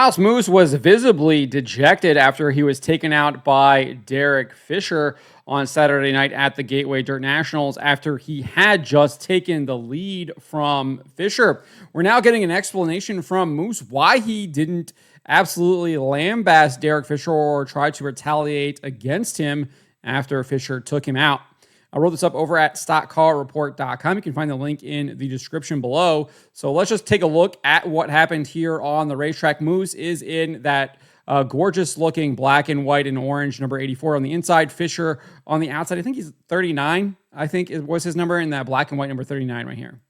Myles Moos was visibly dejected after he was taken out by Derek Fisher on Saturday night at the Gateway Dirt Nationals after he had just taken the lead from Fisher. We're now getting an explanation from Moos why he didn't absolutely lambaste Derek Fisher or try to retaliate against him after Fisher took him out. I wrote this up over at stockcarreport.com. You can find the link in the description below. So let's just take a look at what happened here on the racetrack. Moos is in that gorgeous looking black and white and orange number 84 on the inside. Fisher on the outside. I think he's 39. I think it was his number in that black and white number 39 right here.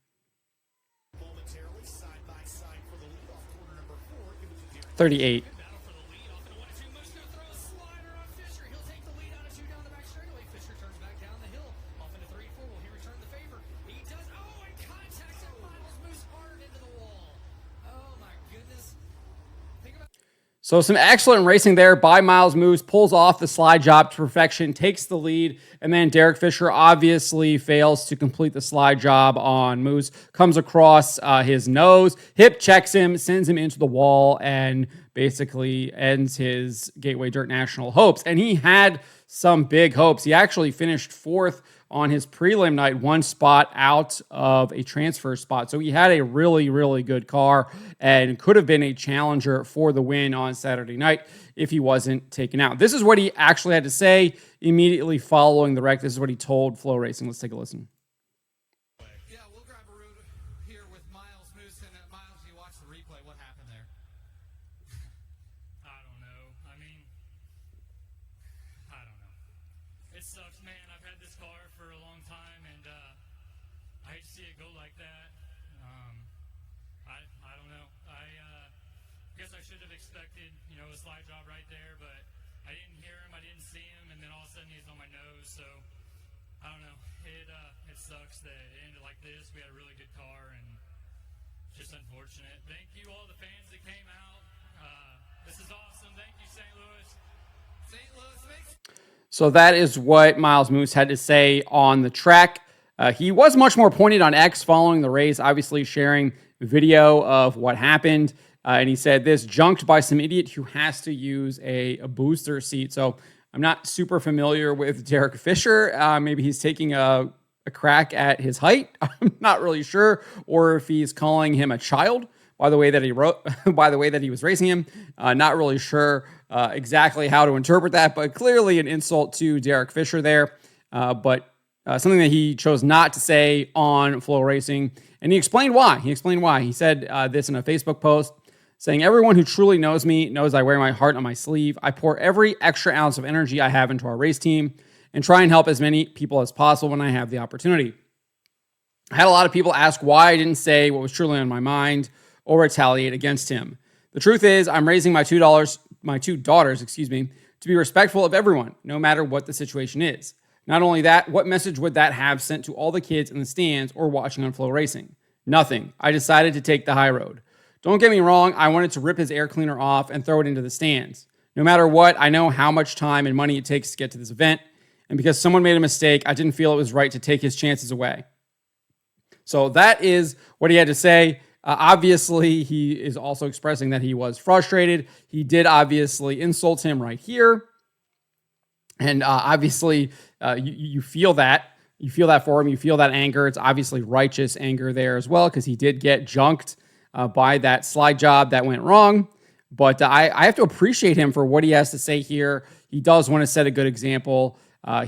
38. So some excellent racing there by Myles Moos, pulls off the slide job to perfection, takes the lead, and then Derek Fisher obviously fails to complete the slide job on Moos, comes across his nose, hip checks him, sends him into the wall, and basically ends his Gateway Dirt National hopes. And he had some big hopes. He actually finished fourth on his prelim night, one spot out of a transfer spot. So he had a really, really good car and could have been a challenger for the win on Saturday night if he wasn't taken out. This is what he actually had to say immediately following the wreck. This is what he told Flow Racing. Let's take a listen. Yeah, we'll grab a root here with Myles Moos. And Myles, you watch the replay. What happened there? I don't know. I mean, I don't know. It sucks, man. I've had this car for a long time, and I hate to see it go like that. I don't know. I guess I should have expected, a slide job right there, but I didn't hear him, I didn't see him, and then all of a sudden he's on my nose. So I don't know. It sucks that it ended like this. We had a really good car, and just unfortunate. Thank you all the fans that came out. This is awesome. Thank you, St. Louis. St. Louis makes. So that is what Myles Moos had to say on the track. He was much more pointed on X following the race, obviously sharing video of what happened. And he said this, junked by some idiot who has to use a booster seat. So I'm not super familiar with Derek Fisher. Maybe he's taking a crack at his height. I'm not really sure. Or if he's calling him a child by the way that he was racing him. Not really sure exactly how to interpret that, but clearly an insult to Derek Fisher there. But something that he chose not to say on Flow Racing. And he explained why. He said this in a Facebook post saying, everyone who truly knows me knows I wear my heart on my sleeve. I pour every extra ounce of energy I have into our race team and try and help as many people as possible when I have the opportunity. I had a lot of people ask why I didn't say what was truly on my mind or retaliate against him. The truth is, I'm raising my two daughters, to be respectful of everyone, no matter what the situation is. Not only that, what message would that have sent to all the kids in the stands or watching on Flow Racing? Nothing. I decided to take the high road. Don't get me wrong, I wanted to rip his air cleaner off and throw it into the stands. No matter what, I know how much time and money it takes to get to this event, and because someone made a mistake, I didn't feel it was right to take his chances away. So that is what he had to say. Obviously, he is also expressing that he was frustrated. He did obviously insult him right here. And obviously, you feel that. You feel that for him. You feel that anger. It's obviously righteous anger there as well because he did get junked by that slide job that went wrong. But I have to appreciate him for what he has to say here. He does want to set a good example.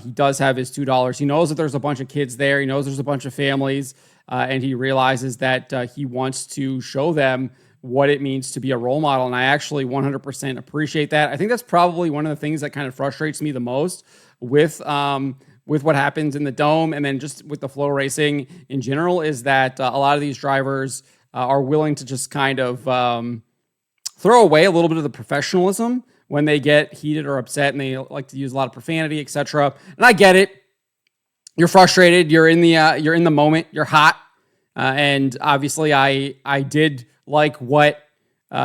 He does have his $2. He knows that there's a bunch of kids there. He knows there's a bunch of families. And he realizes that he wants to show them what it means to be a role model. And I actually 100% appreciate that. I think that's probably one of the things that kind of frustrates me the most with what happens in the Dome and then just with the Flow Racing in general is that a lot of these drivers are willing to just kind of throw away a little bit of the professionalism when they get heated or upset and they like to use a lot of profanity, etc. And I get it. You're frustrated. You're in the moment. You're hot. And obviously I did like what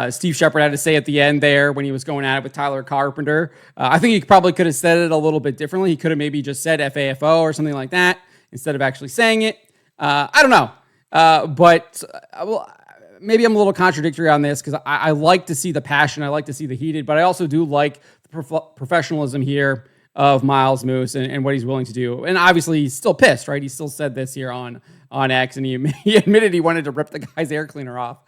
Steve Shepard had to say at the end there when he was going at it with Tyler Carpenter. I think he probably could have said it a little bit differently. He could have maybe just said FAFO or something like that instead of actually saying it. I don't know. But maybe I'm a little contradictory on this because I like to see the passion. I like to see the heated, but I also do like the professionalism here of Myles Moos and what he's willing to do. And obviously he's still pissed, right? He still said this here on X, and he admitted he wanted to rip the guy's air cleaner off.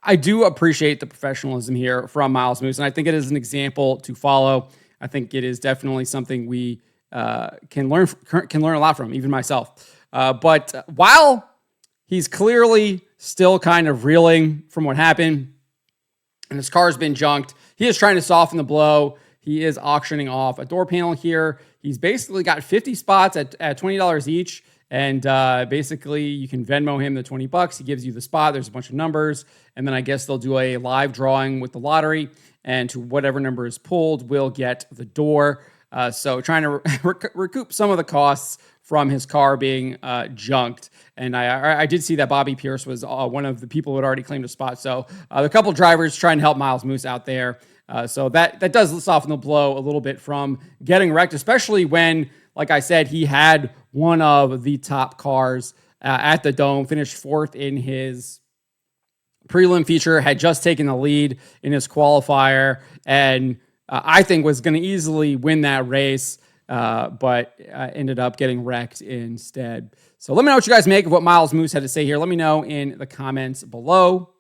I do appreciate the professionalism here from Myles Moos, and I think it is an example to follow. I think it is definitely something we can learn a lot from, even myself. But while he's clearly still kind of reeling from what happened, and his car's been junked, he is trying to soften the blow. He is auctioning off a door panel here. He's basically got 50 spots at $20 each. And basically, you can Venmo him the $20. He gives you the spot. There's a bunch of numbers. And then I guess they'll do a live drawing with the lottery. And to whatever number is pulled, will get the door. So trying to recoup some of the costs from his car being junked. And I did see that Bobby Pierce was one of the people who had already claimed a spot. So a couple drivers trying to help Myles Moos out there. So that does soften the blow a little bit from getting wrecked, especially when, like I said, he had one of the top cars at the Dome, finished fourth in his prelim feature, had just taken the lead in his qualifier, and I think was going to easily win that race, but ended up getting wrecked instead. So let me know what you guys make of what Myles Moos had to say here. Let me know in the comments below.